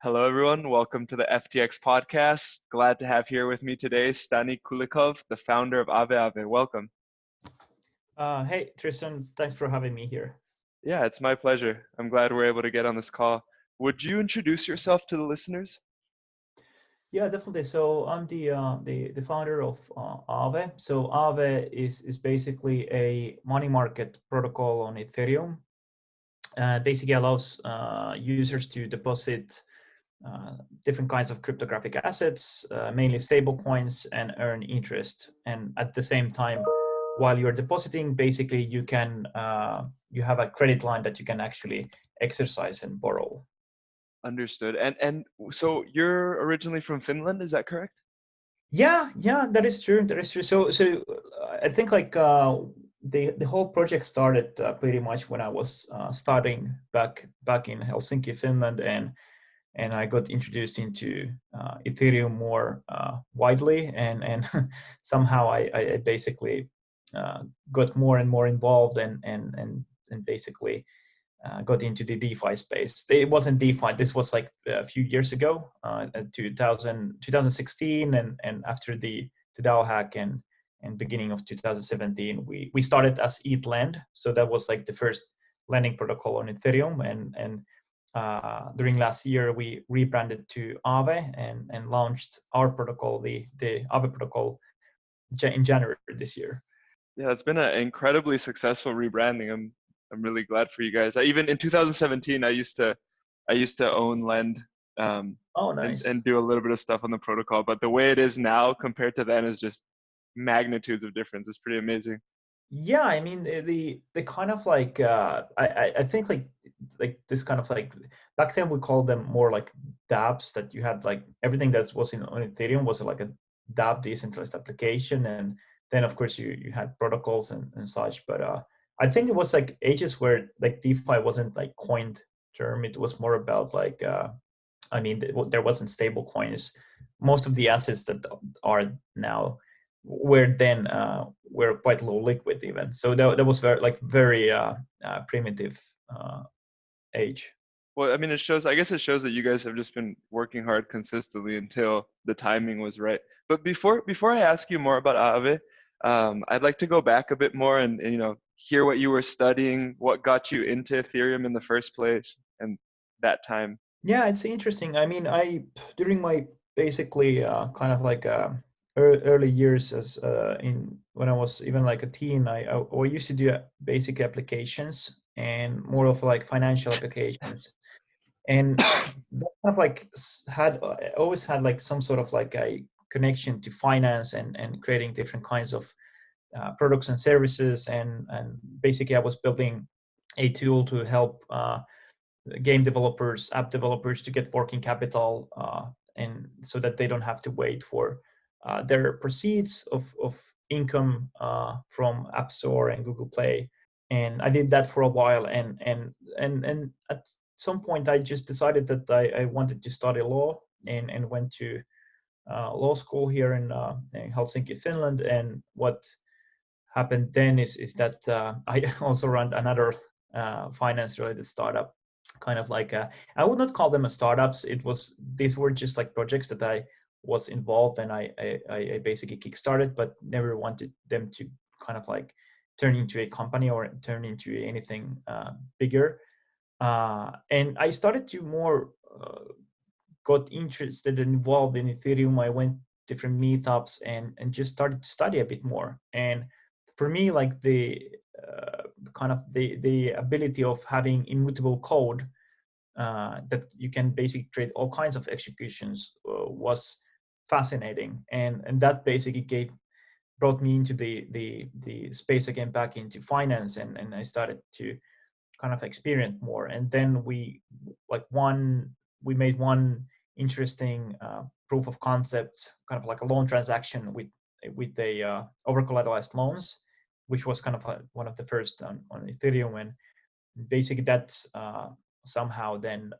Hello, everyone. Welcome to the FTX podcast. Glad to have here with me today Stani Kulechov, the founder of Aave. Welcome. Hey, Tristan, thanks for having me here. Yeah, it's my pleasure. I'm glad we're able to get on this call. Would you introduce yourself to the listeners? Yeah, definitely. So I'm the founder of Aave. So Aave is basically a money market protocol on Ethereum. Basically allows users to deposit different kinds of cryptographic assets, mainly stable coins, and earn interest. And at the same time, while you're depositing, basically you have a credit line that you can actually exercise and borrow. Understood. And so you're originally from Finland, is that correct? Yeah, that is true. That is true. So I think like the whole project started pretty much when I was studying back in Helsinki, Finland, and I got introduced into Ethereum more widely, and somehow I basically got more and more involved and basically got into the DeFi space. It wasn't DeFi. This was like a few years ago, 2016, and after the DAO hack and beginning of 2017, we started as ETH So that was like the first lending protocol on Ethereum, and during last year we rebranded to Aave and launched our protocol, the Aave protocol, in January this year. Yeah, it's been an incredibly successful rebranding. I'm really glad for you guys. Even in 2017, I used to own Lend Oh, and nice. and do a little bit of stuff on the protocol. But the way it is now compared to then is just magnitudes of difference. It's pretty amazing. Yeah, I mean the kind of like I think like this kind of like back then we called them more like dApps, that you had like everything that was on Ethereum was like a dApp, decentralized application, and then of course you had protocols and such. But I think it was like ages where like DeFi wasn't like coined term. It was more about like I mean there wasn't stable coins. Most of the assets that are now were quite low liquid even. So that was very primitive age. Well, I mean, it shows. I guess it shows that you guys have just been working hard consistently until the timing was right. But before I ask you more about Aave, I'd like to go back a bit more and hear what you were studying, what got you into Ethereum in the first place, and that time. Yeah, it's interesting. I mean, I during my basically kind of like early years as in when I was even like a teen, I used to do basic applications and more of like financial applications. And that kind of like had I always had like some sort of like a connection to finance and creating different kinds of products and services, and basically I was building a tool to help game developers, app developers to get working capital, and so that they don't have to wait for their proceeds of income from App Store and Google Play. And I did that for a while, and at some point I just decided that I wanted to study law, and went to law school here in Helsinki, Finland. And what happened then is that I also run another finance-related startup, kind of like I would not call them a startups. These were just like projects that I was involved, and I basically kickstarted, but never wanted them to kind of like turn into a company or turn into anything bigger. And I started to more got interested and involved in Ethereum. I went different meetups and just started to study a bit more. And for me, like the kind of the ability of having immutable code that you can basically create all kinds of executions was fascinating, and that basically brought me into the space again, back into finance, and I started to kind of experience more. And then we made one interesting proof of concept, kind of like a loan transaction with a over collateralized loans, which was kind of one of the first on Ethereum. And basically that somehow then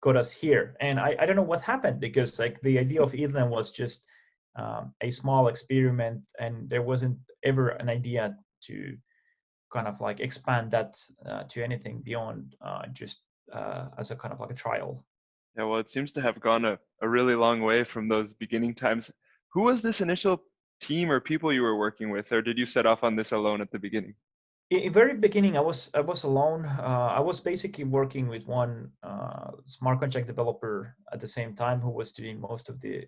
got us here. And I don't know what happened, because like the idea of Ethereum was just a small experiment, and there wasn't ever an idea to kind of like expand that to anything beyond just as a kind of like a trial. Yeah, well, it seems to have gone a really long way from those beginning times. Who was this initial team or people you were working with, or did you set off on this alone at the beginning? In very beginning, I was alone. I was basically working with one smart contract developer at the same time who was doing most of the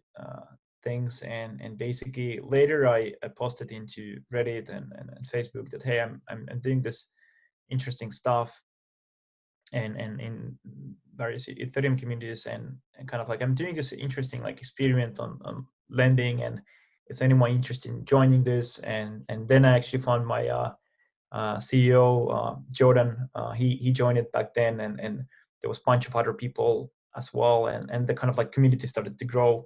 things, and basically later I posted into Reddit and Facebook that, hey, I'm doing this interesting stuff, and in various Ethereum communities, and kind of like I'm doing this interesting like experiment on lending, and is anyone interested in joining this? And then I actually found my CEO Jordan. He joined it back then, and there was a bunch of other people as well, and the kind of like community started to grow.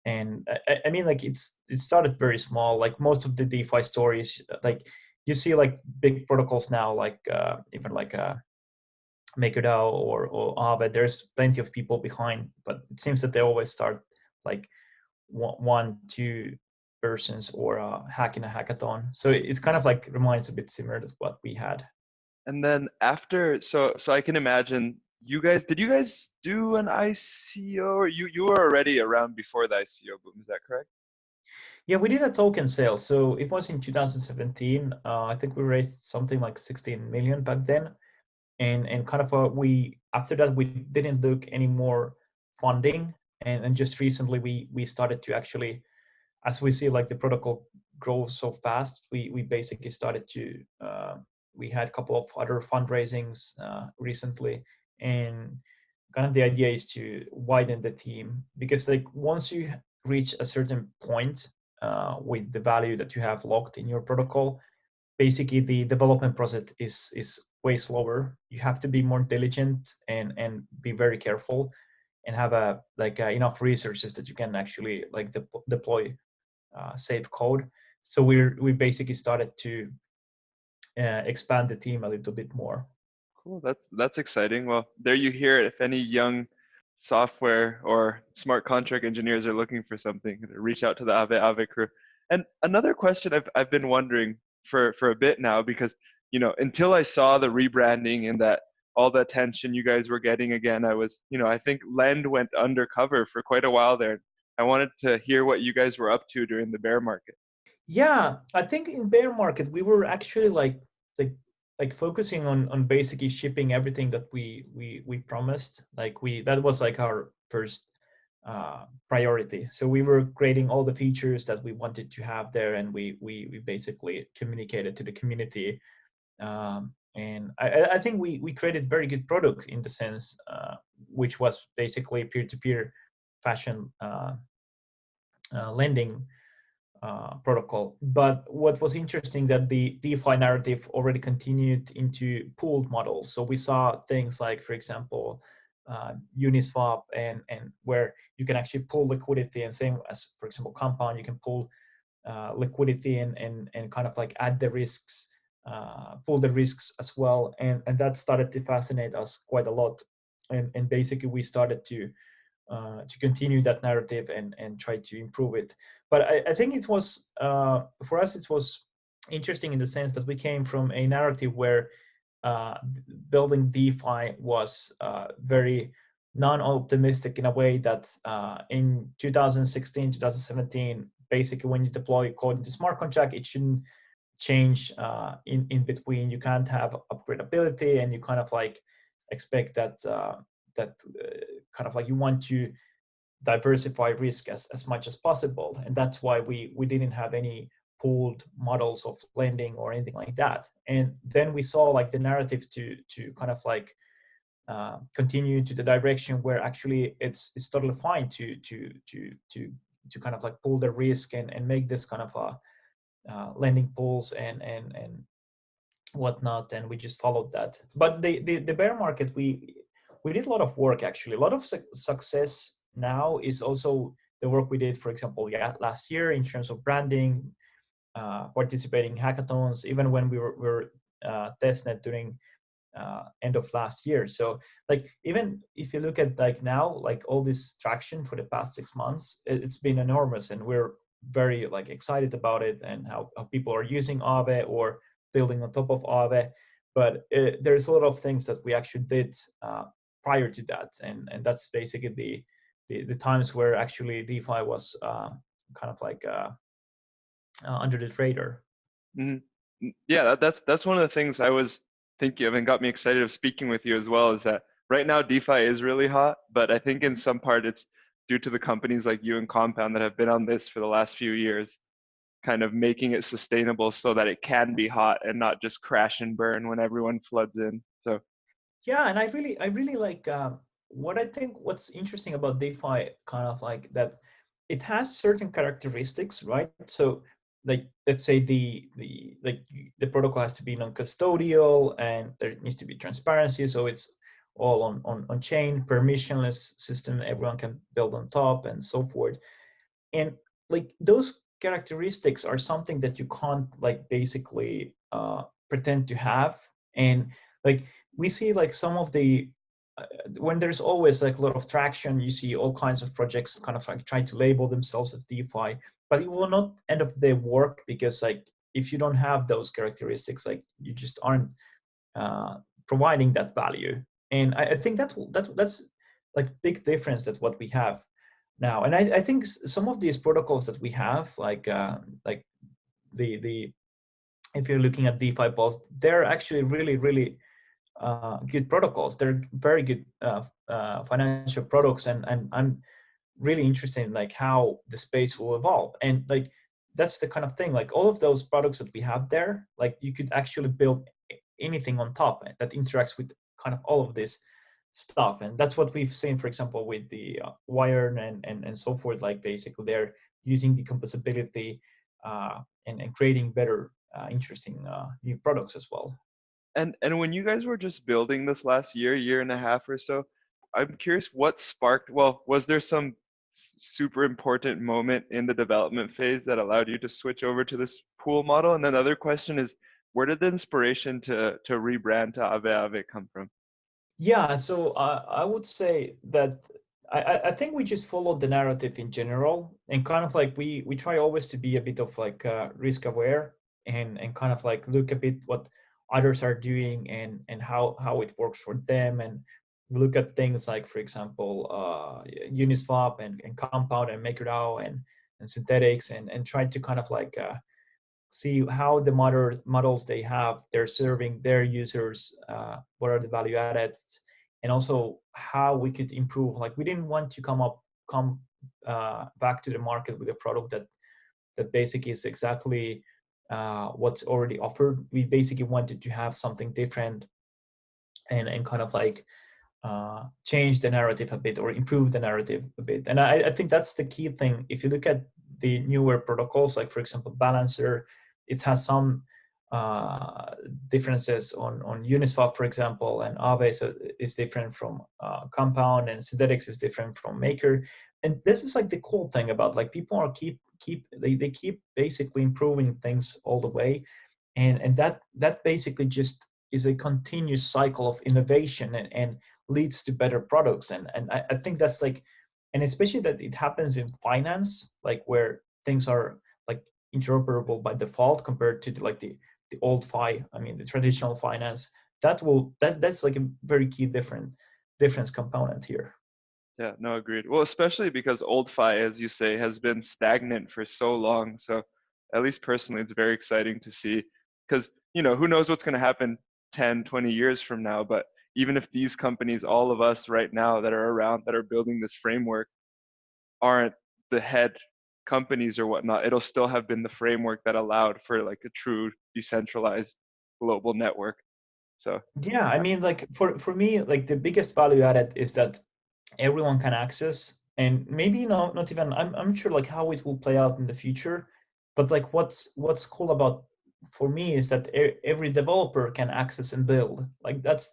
And I mean, like it started very small. Like most of the DeFi stories, like you see like big protocols now, like even like MakerDAO or Aave. There's plenty of people behind, but it seems that they always start like one, two persons or hacking a hackathon. So it's kind of like reminds a bit similar to what we had. And then after, so I can imagine did you guys do an ICO, or you were already around before the ICO boom, is that correct? Yeah, we did a token sale. So it was in 2017. I think we raised something like 16 million back then. And kind of we after that we didn't look any more funding. And just recently we started to actually, as we see like the protocol grow so fast, we basically started to we had a couple of other fundraisings recently, and kind of the idea is to widen the team, because like once you reach a certain point with the value that you have locked in your protocol, basically the development process is way slower. You have to be more diligent and be very careful, and have a like enough resources that you can actually like deploy safe code. So we basically started to expand the team a little bit more. Cool. That's exciting. Well, there you hear it. If any young software or smart contract engineers are looking for something, reach out to the Aave crew. And another question I've been wondering for a bit now, because until I saw the rebranding and that all the attention you guys were getting again, I think Lend went undercover for quite a while there. I wanted to hear what you guys were up to during the bear market. Yeah, I think in bear market we were actually like like focusing on basically shipping everything that we promised. Like that was like our first priority. So we were creating all the features that we wanted to have there, and we basically communicated to the community. And I think we created very good product in the sense, which was basically peer-to-peer fashion lending protocol. But what was interesting that the DeFi narrative already continued into pooled models. So we saw things like, for example, Uniswap, and where you can actually pull liquidity, and same as, for example, Compound, you can pull liquidity and kind of like add the risks, pull the risks as well. And that started to fascinate us quite a lot. And basically we started to continue that narrative and try to improve it. But I think it was for us it was interesting in the sense that we came from a narrative where building DeFi was very non-optimistic, in a way that in 2016, 2017, basically when you deploy code into smart contract, it shouldn't change in between. You can't have upgradability, and you kind of like expect that kind of like you want to diversify risk as much as possible. And that's why we didn't have any pooled models of lending or anything like that. And then we saw like the narrative to kind of like continue to the direction where actually it's totally fine to kind of like pull the risk and make this kind of lending pools and whatnot. And we just followed that. But the bear market, we did a lot of work. Actually, a lot of success now is also the work we did, for example, last year in terms of branding, participating in hackathons, even when we were testnet during end of last year. So like even if you look at like now, like all this traction for the past 6 months, it's been enormous, and we're very like excited about it, and how people are using Aave or building on top of Aave. But there's a lot of things that we actually did prior to that, and that's basically the times where actually DeFi was kind of like under the radar. Mhm. Yeah, that's one of the things I was thinking of and got me excited of speaking with you as well, is that right now DeFi is really hot, but I think in some part it's due to the companies like you and Compound that have been on this for the last few years, kind of making it sustainable so that it can be hot and not just crash and burn when everyone floods in. So Yeah, and I really like what I think what's interesting about DeFi, kind of like that it has certain characteristics, right? So like let's say the protocol has to be non-custodial and there needs to be transparency, so it's all on chain, permissionless system, everyone can build on top and so forth. And like those characteristics are something that you can't like basically pretend to have. And like we see like some of the when there's always like a lot of traction, you see all kinds of projects kind of like trying to label themselves as DeFi, but it will not end of the day work, because like if you don't have those characteristics, like you just aren't uh, providing that value. And I think that's like big difference that what we have now. And I think some of these protocols that we have, like the if you're looking at DeFi balls, they're actually really good protocols. They're very good financial products, and I'm really interested in like how the space will evolve. And like that's the kind of thing, like all of those products that we have there, like you could actually build anything on top that interacts with kind of all of this stuff. And that's what we've seen, for example, with the wire and so forth. Like basically they're using decomposability and creating better interesting new products as well. and when you guys were just building this last year and a half or so, I'm curious what sparked, well, was there some super important moment in the development phase that allowed you to switch over to this pool model? And then the other question is, where did the inspiration to rebrand to Aave come from? Yeah, so I would say that I think we just followed the narrative in general, and kind of like we try always to be a bit of like risk aware, and kind of like look a bit what others are doing and how it works for them. And we look at things like, for example, Uniswap and Compound and MakerDAO and synthetics, and try to kind of like see how the models they have, they're serving their users, what are the value addeds, and also how we could improve. Like we didn't want to come back to the market with a product that basically is exactly what's already offered. We basically wanted to have something different and kind of like change the narrative a bit or improve the narrative a bit. And I think that's the key thing. If you look at the newer protocols, like for example Balancer, it has some differences on Uniswap, for example, and Aave is different from Compound, and Synthetics is different from Maker. And this is like the cool thing about like people are they keep basically improving things all the way, and that basically just is a continuous cycle of innovation and leads to better products. And I think that's like, and especially that it happens in finance, like where things are like interoperable by default compared to the old I mean the traditional finance. That's like a very key difference component here. Yeah, no, agreed. Well, especially because old fi, as you say, has been stagnant for so long. So at least personally, it's very exciting to see, because, who knows what's going to happen 10, 20 years from now. But even if these companies, all of us right now that are around, that are building this framework, aren't the head companies or whatnot, it'll still have been the framework that allowed for like a true decentralized global network. So Yeah, I mean, like for me, like the biggest value added is that everyone can access, and maybe not even I'm sure like how it will play out in the future, but like what's cool about for me is that every developer can access and build. Like that's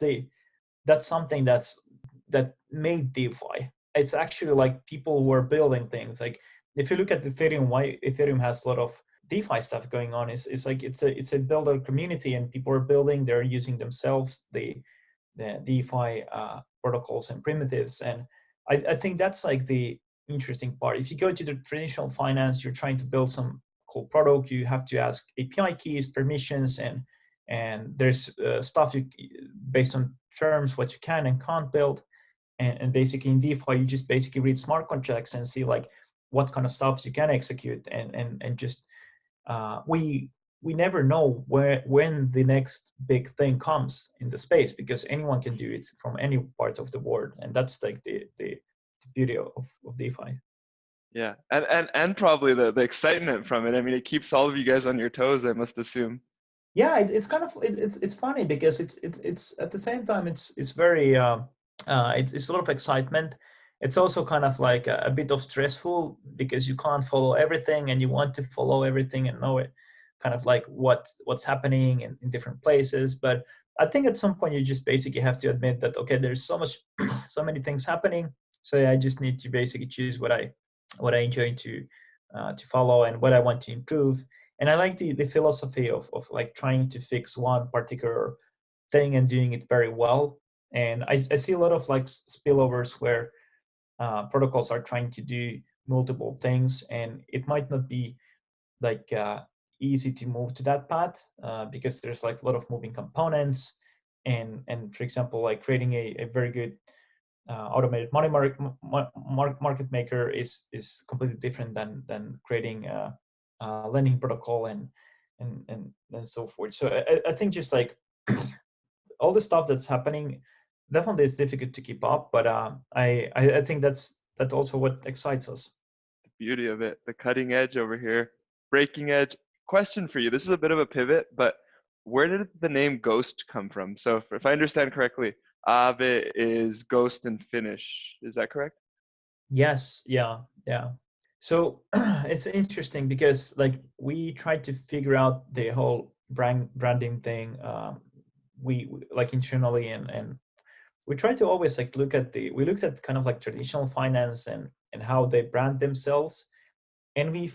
something that made DeFi. It's actually like people who are building things. Like if you look at Ethereum, why Ethereum has a lot of DeFi stuff going on is like it's a builder community, and people are building. They're using themselves the DeFi protocols and primitives, and I think that's like the interesting part. If you go to the traditional finance, you're trying to build some cool product. You have to ask API keys, permissions, and there's stuff based on terms what you can and can't build. And basically in DeFi, you just basically read smart contracts and see like what kind of stuff you can execute, and just we never know when the next big thing comes in the space, because anyone can do it from any part of the world, and that's like the beauty of DeFi. Yeah, and probably the excitement from it. I mean, it keeps all of you guys on your toes, I must assume. Yeah, it's kind of it's funny because it's at the same time it's very it's a lot of excitement. It's also kind of like a bit of stressful because you can't follow everything and you want to follow everything and know it, kind of like what's happening in different places. But I think at some point you just basically have to admit that, okay, there's so much so many things happening, so yeah, I just need to basically choose what I enjoy to follow and what I want to improve. And I like the philosophy of like trying to fix one particular thing and doing it very well. And I see a lot of like spillovers where protocols are trying to do multiple things, and it might not be like easy to move to that path because there's like a lot of moving components. And for example, like creating a very good automated money market maker is completely different than creating a lending protocol and so forth. So I think just like all the stuff that's happening, definitely it's difficult to keep up, but I think that's also what excites us. The beauty of it, the cutting edge over here, breaking edge. Question for you. This is a bit of a pivot, but where did the name Ghost come from? So if I understand correctly, Aave is ghost in Finnish. Is that correct? Yes, yeah. So it's interesting because like we tried to figure out the whole branding thing. We like internally, and we try to always like we looked at kind of like traditional finance and how they brand themselves, and we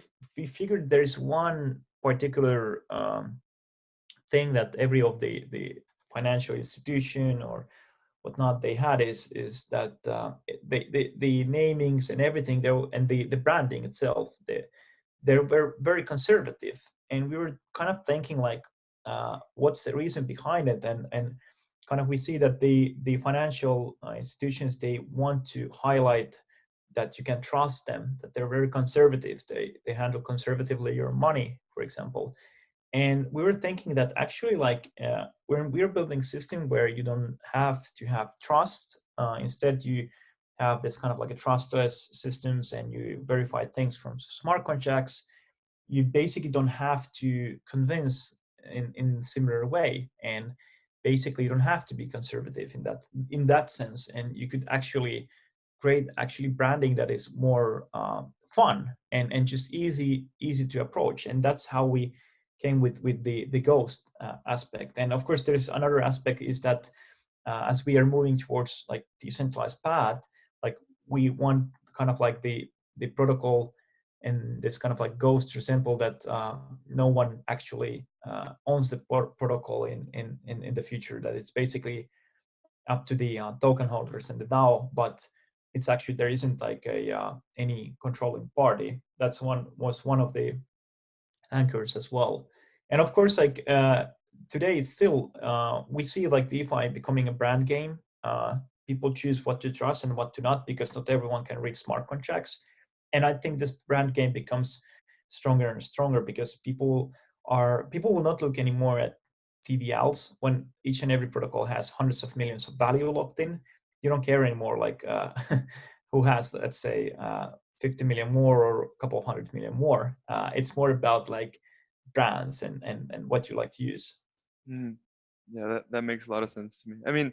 figured there's one particular thing that every of the financial institution or whatnot they had is that the namings and everything there, and the branding itself, they were very conservative. And we were kind of thinking like what's the reason behind it, and kind of we see that the financial institutions, they want to highlight that you can trust them, that they're very conservative, they handle conservatively your money, for example. And we were thinking that actually like when we're building system where you don't have to have trust, instead you have this kind of like a trustless systems, and you verify things from smart contracts, you basically don't have to convince in similar way. And basically you don't have to be conservative in that sense, and you could actually create actually branding that is more fun and just easy to approach. And that's how we came with the ghost aspect. And of course there's another aspect, is that as we are moving towards like decentralized path, like we want kind of like the protocol and this kind of like ghost resemble that no one actually owns the protocol in the future, that it's basically up to the token holders and the DAO, but it's actually there isn't like a any controlling party. That's was one of the anchors as well. And of course, like today, it's still we see like DeFi becoming a brand game. People choose what to trust and what to not, because not everyone can read smart contracts. And I think this brand game becomes stronger and stronger because people will not look anymore at TVLs when each and every protocol has hundreds of millions of value locked in. You don't care anymore like who has, let's say, 50 million more or a couple of 100 million more. It's more about like brands and what you like to use. Mm. Yeah, that makes a lot of sense to me. I mean,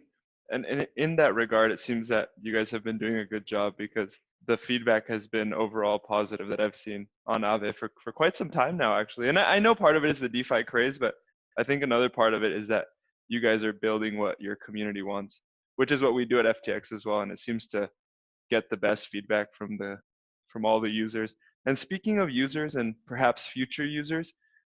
and in that regard, it seems that you guys have been doing a good job, because the feedback has been overall positive that I've seen on Aave for quite some time now, actually. And I know part of it is the DeFi craze, but I think another part of it is that you guys are building what your community wants, which is what we do at FTX as well. And it seems to get the best feedback from all the users. And speaking of users and perhaps future users,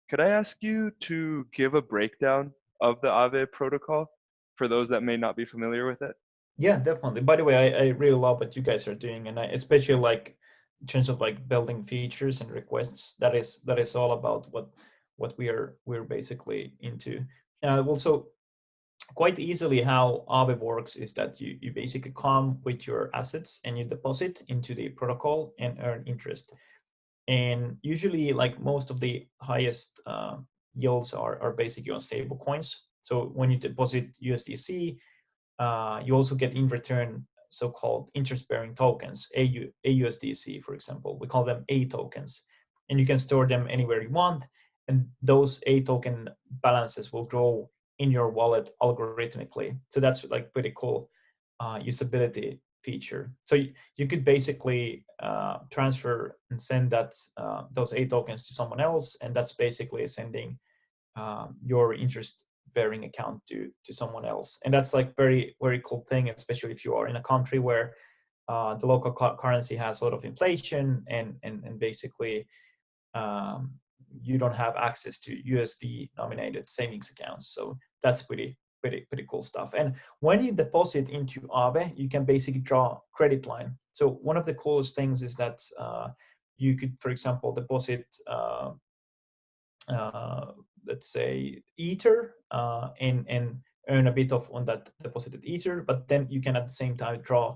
could I ask you to give a breakdown of the Aave protocol for those that may not be familiar with it? Yeah, definitely. By the way, I really love what you guys are doing, and I especially like in terms of like building features and requests. That is all about what we're basically into. Also, quite easily how Aave works is that you basically come with your assets and you deposit into the protocol and earn interest. And usually, like most of the highest yields are basically on stable coins. So when you deposit USDC, you also get in return so-called interest-bearing tokens, AUSDC, for example. We call them A tokens, and you can store them anywhere you want. And those A token balances will grow in your wallet algorithmically. So that's like pretty cool usability feature. So you could basically transfer and send that those A tokens to someone else, and that's basically sending your interest bearing account to someone else. And that's like very cool thing, especially if you are in a country where the local currency has a lot of inflation and basically you don't have access to USD nominated savings accounts. So that's pretty cool stuff. And when you deposit into Aave, you can basically draw credit line. So one of the coolest things is that you could, for example, deposit let's say Ether and earn a bit of on that deposited Ether, but then you can at the same time draw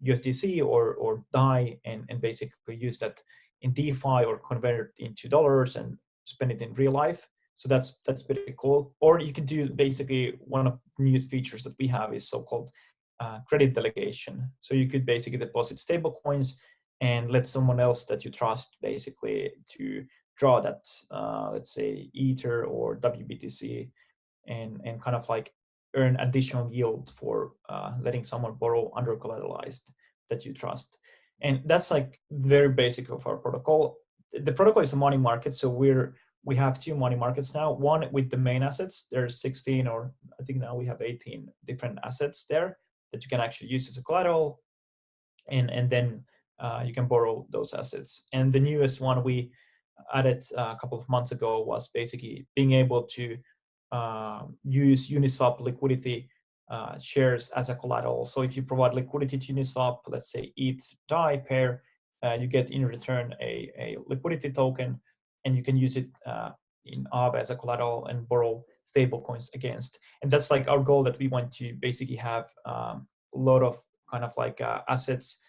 USDC or DAI and basically use that in DeFi or convert it into dollars and spend it in real life. So that's pretty cool. Or you can do basically one of the newest features that we have is so-called credit delegation. So you could basically deposit stable coins and let someone else that you trust basically to draw that, let's say Ether or WBTC, and kind of like earn additional yield for letting someone borrow under collateralized that you trust. And that's like very basic of our protocol. The protocol is a money market, so we have two money markets now. One with the main assets. There's 16, or I think now we have 18 different assets there that you can actually use as a collateral, and then you can borrow those assets. And the newest one we added a couple of months ago was basically being able to use Uniswap liquidity shares as a collateral. So if you provide liquidity to Uniswap, let's say ETH DAI pair, you get in return a liquidity token, and you can use it in Aave as a collateral and borrow stable coins against. And that's like our goal, that we want to basically have a lot of kind of like assets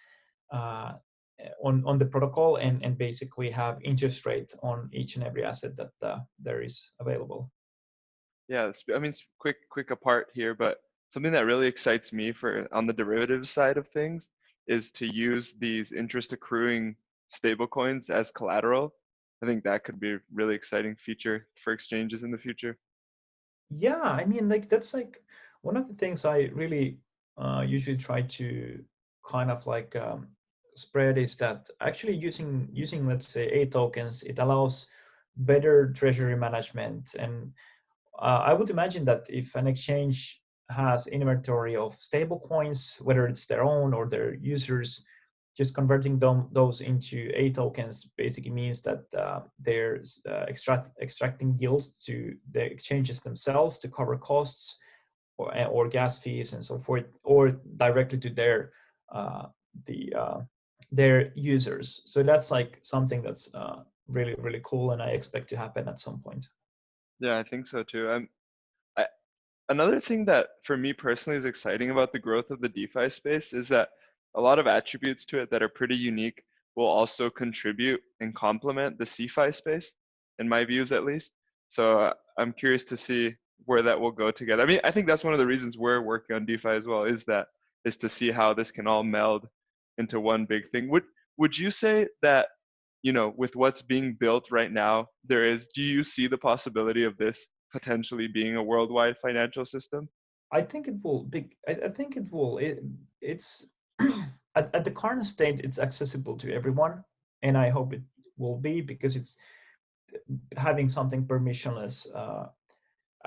on the protocol and basically have interest rate on each and every asset that there is available. Yeah, I mean, it's quick apart here, but something that really excites me for on the derivatives side of things is to use these interest accruing stablecoins as collateral. I think that could be a really exciting feature for exchanges in the future. Yeah, I mean, like that's like one of the things I really usually try to kind of like spread is that actually using let's say A tokens, it allows better treasury management. And I would imagine that if an exchange has inventory of stable coins, whether it's their own or their users, just converting those into A tokens basically means that they're extracting yields to the exchanges themselves to cover costs or gas fees and so forth, or directly to their their users. So that's like something that's really cool, and I expect to happen at some point. Yeah, I think so too. I, another thing that for me personally is exciting about the growth of the DeFi space is that a lot of attributes to it that are pretty unique will also contribute and complement the CeFi space, in my views at least. So I'm curious to see where that will go together. I mean, I think that's one of the reasons we're working on DeFi as well, is to see how this can all meld into one big thing. Would you say that, with what's being built right now, do you see the possibility of this potentially being a worldwide financial system? I think it will be. I think it will. It's at the current state, it's accessible to everyone, and I hope it will be, because it's having something permissionless.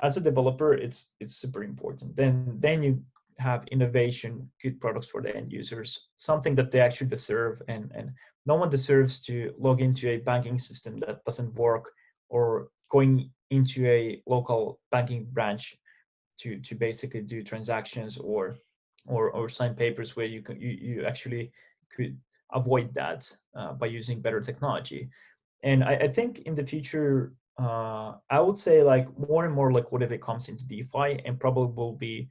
As a developer, it's super important. Then you have innovation, good products for the end users, something that they actually deserve, and no one deserves to log into a banking system that doesn't work, or going into a local banking branch to basically do transactions or sign papers where you actually could avoid that by using better technology. And I think in the future I would say like more and more liquidity comes into DeFi, and probably will be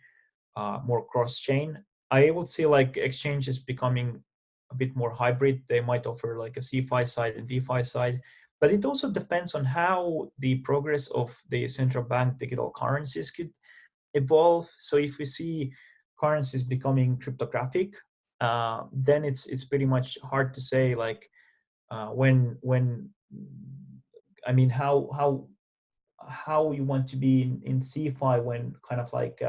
more cross-chain. I would see like exchanges becoming a bit more hybrid. They might offer like a CeFi side and DeFi side, but it also depends on how the progress of the central bank digital currencies could evolve. So if we see currencies becoming cryptographic, then it's pretty much hard to say like when I mean how you want to be in CeFi when kind of like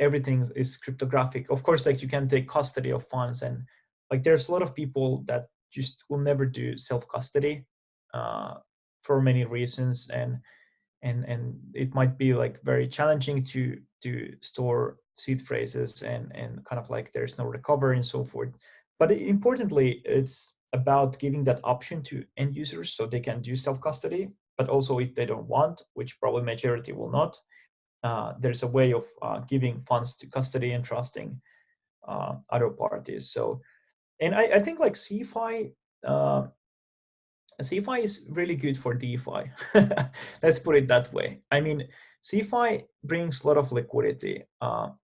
everything is cryptographic. Of course, like you can take custody of funds, and like there's a lot of people that just will never do self custody for many reasons, and it might be like very challenging to store seed phrases, and kind of like there's no recovery and so forth. But importantly, it's about giving that option to end users so they can do self custody. But also, if they don't want, which probably majority will not, there's a way of giving funds to custody and trusting other parties. So, and I think like uh, CeFi is really good for DeFi. Let's put it that way. I mean, CeFi brings a lot of liquidity.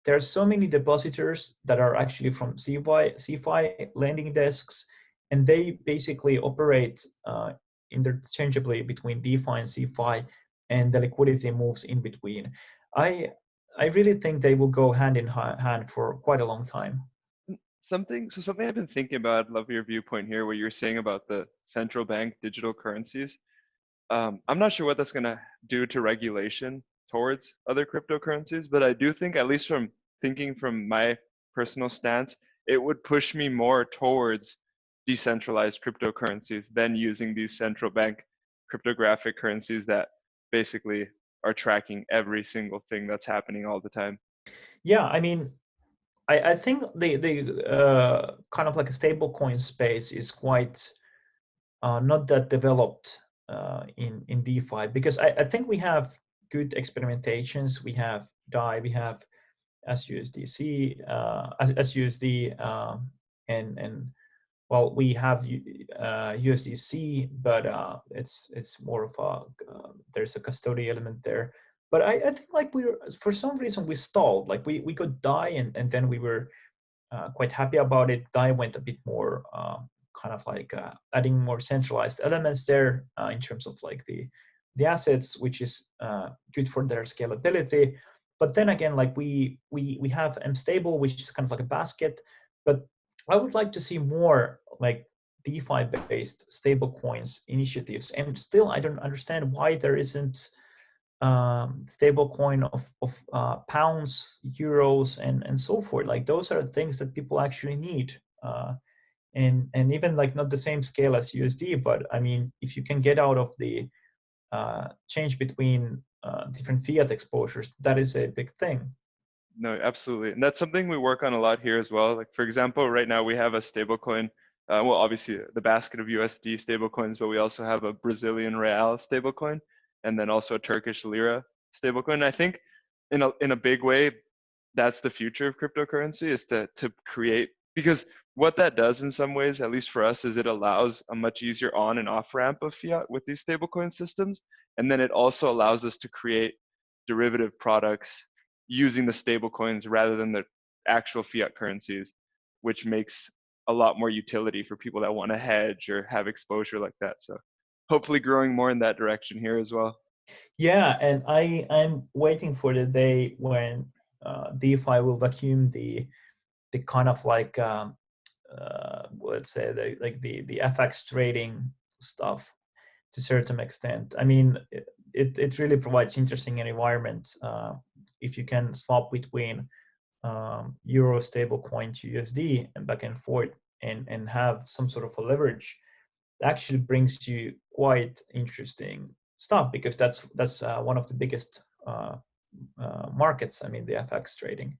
There are so many depositors that are actually from CeFi lending desks, and they basically operate interchangeably between DeFi and CeFi, and the liquidity moves in between. I I really think they will go hand in hand for quite a long time. Something I've been thinking about, I'd love your viewpoint here, what you're saying about the central bank digital currencies. I'm not sure what that's going to do to regulation towards other cryptocurrencies, but I do think, at least from thinking from my personal stance, it would push me more towards decentralized cryptocurrencies than using these central bank cryptographic currencies that basically are tracking every single thing that's happening all the time. Yeah, I mean, I think the kind of like a stable coin space is quite not that developed in DeFi, because I think we have good experimentations. We have DAI, we have SUSDC, SUSD, and well, we have USDC, but it's more of a there's a custody element there. But I think like we were, for some reason we stalled. Like we got DAI, and then we were quite happy about it. DAI went a bit more kind of like adding more centralized elements there in terms of like the assets, which is good for their scalability. But then again, like we have mstable, which is kind of like a basket. But I would like to see more like DeFi based stable coins initiatives. And still, I don't understand why there isn't stable coin of pounds, euros, and so forth. Like those are things that people actually need. And even like not the same scale as USD, but I mean, if you can get out of the change between different fiat exposures, that is a big thing. No, absolutely. And that's something we work on a lot here as well. Like, for example, right now we have a stablecoin. Well, obviously the basket of USD stablecoins, but we also have a Brazilian real stablecoin, and then also a Turkish lira stablecoin. And I think in a big way, that's the future of cryptocurrency, is to create, because what that does in some ways, at least for us, is it allows a much easier on and off ramp of fiat with these stablecoin systems. And then it also allows us to create derivative products using the stable coins rather than the actual fiat currencies, which makes a lot more utility for people that want to hedge or have exposure like that. So hopefully growing more in that direction here as well. Yeah, and I'm waiting for the day when DeFi will vacuum the kind of like let's say the FX trading stuff to a certain extent. I mean, it really provides interesting environment if you can swap between euro stable coin to USD and back and forth, and have some sort of a leverage. Actually brings you quite interesting stuff, because that's one of the biggest markets. I mean, the FX trading.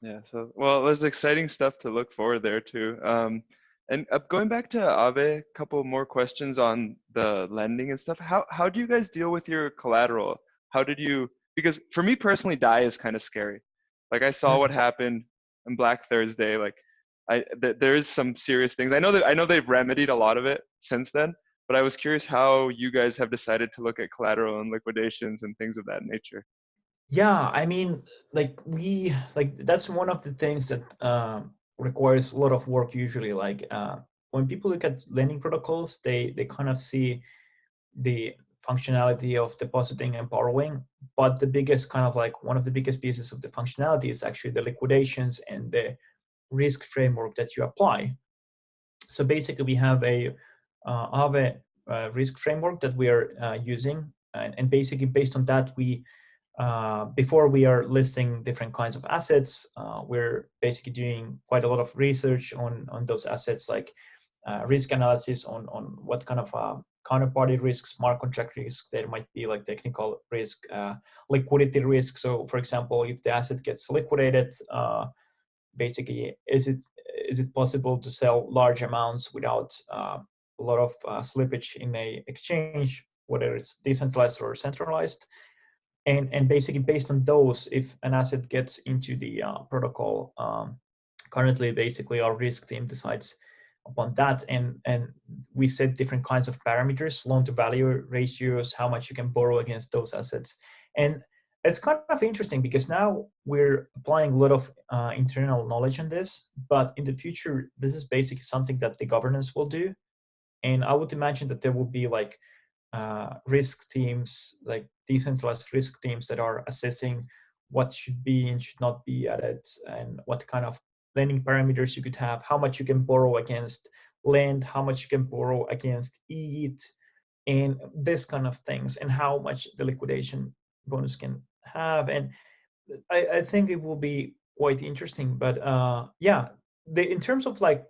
Yeah, so well, there's exciting stuff to look forward there too. And going back to Aave, a couple more questions on the lending and stuff. How do you guys deal with your collateral? How did you? Because for me personally, DAI is kind of scary. Like I saw what happened on Black Thursday. Like there is some serious things. I know they've remedied a lot of it since then, but I was curious how you guys have decided to look at collateral and liquidations and things of that nature. Yeah, I mean, that's one of the things that requires a lot of work usually. When people look at lending protocols, they kind of see the functionality of depositing and borrowing, but the biggest kind of like one of the biggest pieces of the functionality is actually the liquidations and the risk framework that you apply. So basically, we have a Aave risk framework that we are using, and basically based on that, we before we are listing different kinds of assets, we're basically doing quite a lot of research on those assets, like risk analysis on what kind of counterparty risks, smart contract risk there might be, like technical risk, liquidity risk. So, for example, if the asset gets liquidated, basically, is it possible to sell large amounts without a lot of slippage in a exchange, whether it's decentralized or centralized? And basically based on those, if an asset gets into the protocol, currently basically our risk team decides upon that, and we set different kinds of parameters, loan to value ratios, how much you can borrow against those assets. And it's kind of interesting because now we're applying a lot of internal knowledge on this, but in the future, this is basically something that the governance will do. And I would imagine that there will be like risk teams, like decentralized risk teams that are assessing what should be and should not be added, and what kind of lending parameters you could have, how much you can borrow against land, how much you can borrow against ETH, and this kind of things, and how much the liquidation bonus can have. And I think it will be quite interesting. But yeah, in terms of like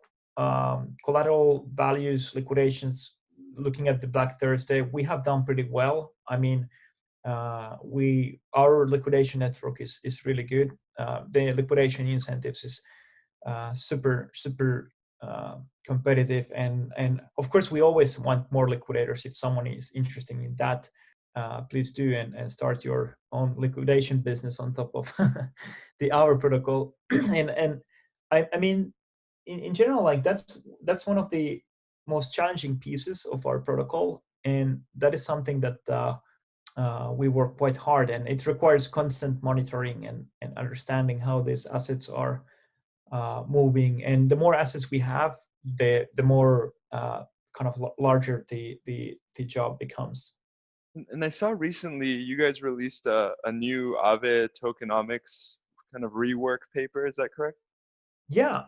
collateral values, liquidations, looking at the Black Thursday, we have done pretty well. I mean, our liquidation network is really good. The liquidation incentives is super competitive, and of course we always want more liquidators. If someone is interested in that, please do and start your own liquidation business on top of the Aave protocol. and I mean, in general, like that's one of the most challenging pieces of our protocol, and that is something that we work quite hard, and it requires constant monitoring and understanding how these assets are moving. And the more assets we have, the more kind of larger the job becomes. And I saw recently you guys released a new Aave tokenomics kind of rework paper. Is that correct? Yeah.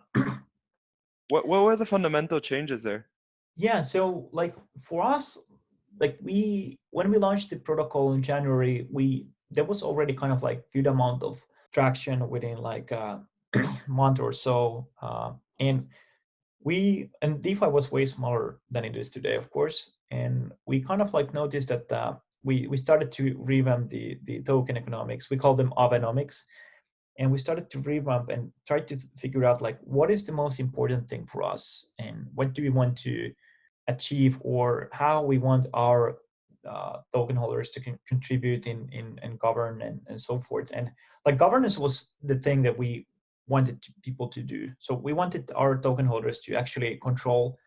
What were the fundamental changes there? Yeah, so like for us, like when we launched the protocol in January, there was already kind of like good amount of traction within like a month or so. And DeFi was way smaller than it is today, of course. And we kind of like noticed that we started to revamp the token economics. We call them Aavenomics. And we started to revamp and try to figure out like what is the most important thing for us, and what do we want to achieve, or how we want our token holders to contribute and govern and so forth. And like governance was the thing that we wanted people to do. So we wanted our token holders to actually control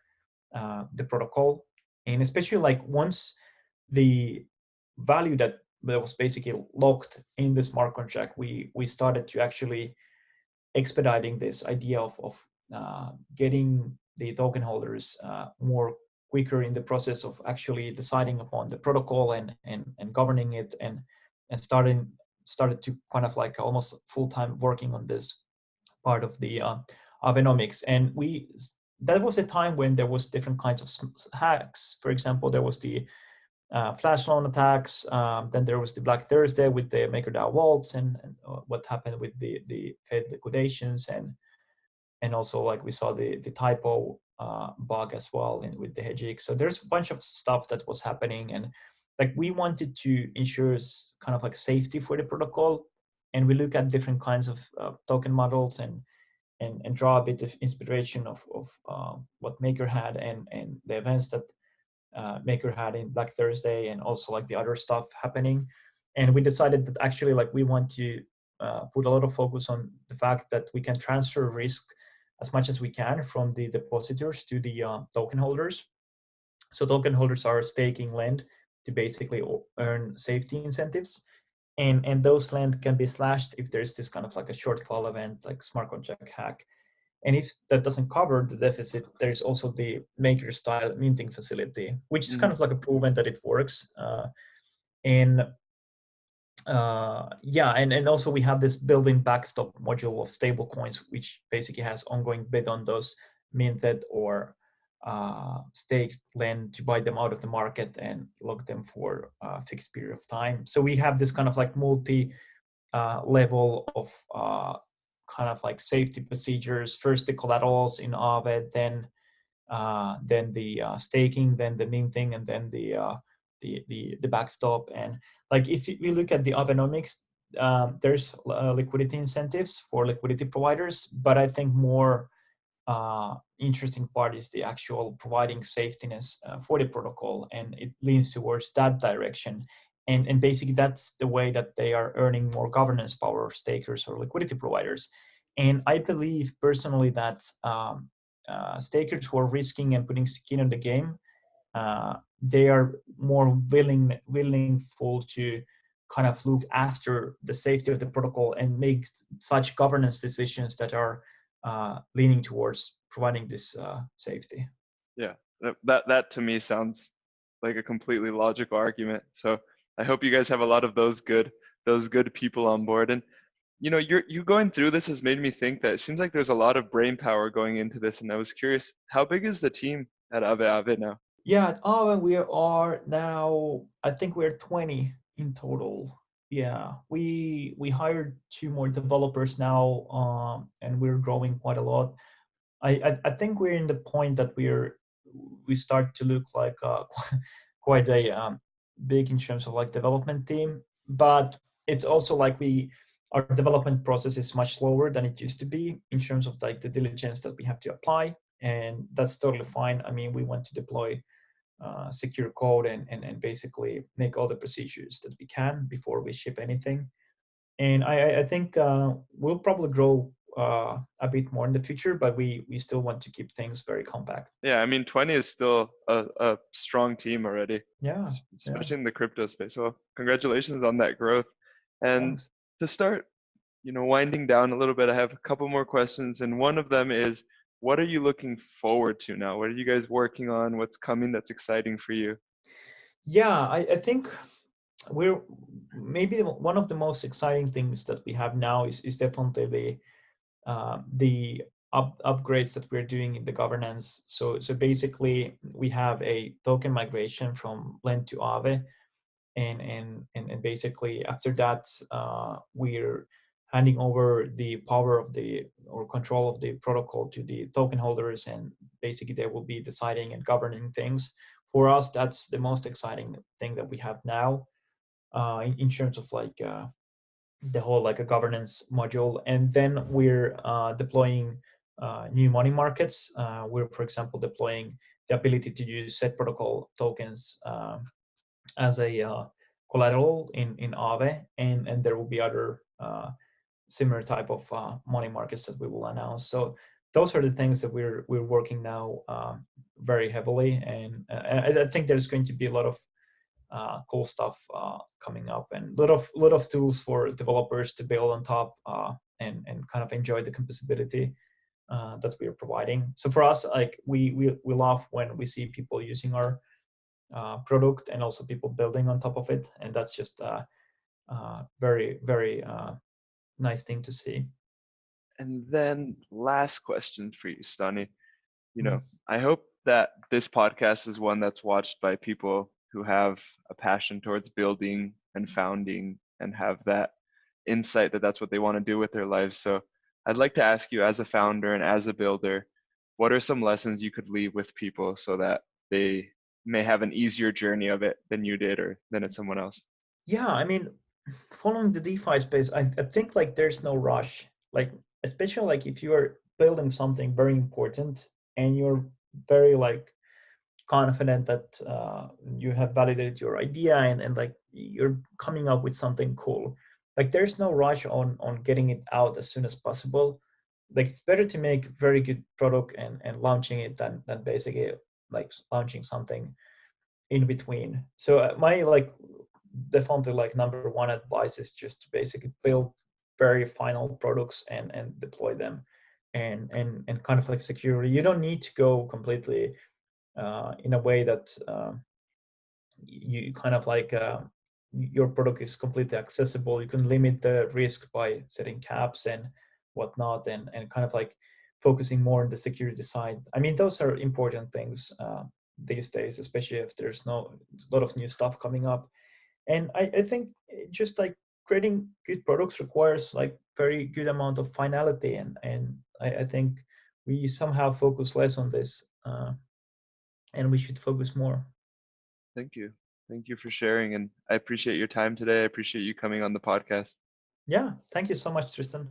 the protocol, and especially like once the value that was basically locked in the smart contract, we started to actually expediting this idea of getting the token holders more quicker in the process of actually deciding upon the protocol and governing it, and started to kind of like almost full-time working on this part of the Aavenomics. And that was a time when there was different kinds of hacks. For example, there was the flash loan attacks. Then there was the Black Thursday with the MakerDAO vaults, and what happened with the Fed liquidations, and also like we saw the typo bug as well with the hedge. So there's a bunch of stuff that was happening, and like we wanted to ensure kind of like safety for the protocol, and we look at different kinds of token models and draw a bit of inspiration of what Maker had and the events that Maker had in Black Thursday, and also like the other stuff happening. And we decided that actually like we want to put a lot of focus on the fact that we can transfer risk as much as we can from the depositors to the token holders. So token holders are staking land to basically earn safety incentives. And those land can be slashed if there's this kind of like a shortfall event, like smart contract hack. And if that doesn't cover the deficit, there's also the maker style minting facility, which is kind of like a proven that it works. And yeah, and also we have this built-in backstop module of stable coins, which basically has ongoing bid on those minted or staked land to buy them out of the market and lock them for a fixed period of time. So we have this kind of like multi level of kind of like safety procedures. First the collaterals in Aave, then the staking, then the minting, and then the backstop. And like if we look at the Abenomics, there's liquidity incentives for liquidity providers, but I think more interesting part is the actual providing safetiness for the protocol, and it leans towards that direction. And basically that's the way that they are earning more governance power, stakers or liquidity providers. And I believe personally that stakers who are risking and putting skin in the game, they are more willingful to kind of look after the safety of the protocol and make such governance decisions that are leaning towards providing this safety. Yeah, that to me sounds like a completely logical argument. So I hope you guys have a lot of those good people on board. And you know, you going through this has made me think that it seems like there's a lot of brain power going into this. And I was curious, how big is the team at Aave now? Yeah, at Aave we are now, I think we're 20 in total. Yeah, we hired 2 more developers now, and we're growing quite a lot. I think we're in the point that we start to look like quite a big in terms of like development team, but it's also like our development process is much slower than it used to be in terms of like the diligence that we have to apply, and that's totally fine. I mean, we want to deploy secure code and basically make all the procedures that we can before we ship anything. And I think we'll probably grow a bit more in the future, but we still want to keep things very compact. Yeah, I mean, 20 is still a strong team already. Yeah, especially in the crypto space. So congratulations on that growth. And thanks. to start, you know, winding down a little bit, I have a couple more questions, and one of them is, what are you looking forward to now? What are you guys working on? What's coming that's exciting for you? Yeah, I think we're maybe one of the most exciting things that we have now is definitely the upgrades that we're doing in the governance. So basically we have a token migration from Lend to Aave, and basically after that we're handing over the power of the or control of the protocol to the token holders, and basically they will be deciding and governing things for us. That's the most exciting thing that we have now in terms of like the whole like a governance module. And then we're deploying new money markets. We're, for example, deploying the ability to use set protocol tokens as a collateral in Aave, and there will be other similar type of money markets that we will announce. So those are the things that we're working now very heavily, and I think there's going to be a lot of cool stuff coming up, and a lot of tools for developers to build on top and kind of enjoy the composability that we are providing. So for us, like we love when we see people using our product and also people building on top of it, and that's just very nice thing to see. And then last question for you, Stani. You know, I hope that this podcast is one that's watched by people who have a passion towards building and founding and have that insight that that's what they want to do with their lives. So I'd like to ask you, as a founder and as a builder, what are some lessons you could leave with people so that they may have an easier journey of it than you did or than it's someone else? Yeah, I mean, following the DeFi space, I think like there's no rush. Like especially like if you are building something very important and you're very like confident that you have validated your idea and like you're coming up with something cool. Like there's no rush on getting it out as soon as possible. Like it's better to make very good product and launching it than basically like launching something in between. So my like definitely like number one advice is just to basically build very final products and deploy them and kind of like securely. You don't need to go completely in a way that you kind of like your product is completely accessible. You can limit the risk by setting caps and whatnot, and kind of like focusing more on the security side. I mean, those are important things these days, especially if there's no a lot of new stuff coming up. And I think just like creating good products requires like very good amount of finality, and I think we somehow focus less on this, and we should focus more. Thank you. Thank you for sharing, and I appreciate your time today. I appreciate you coming on the podcast. Yeah, thank you so much, Tristan.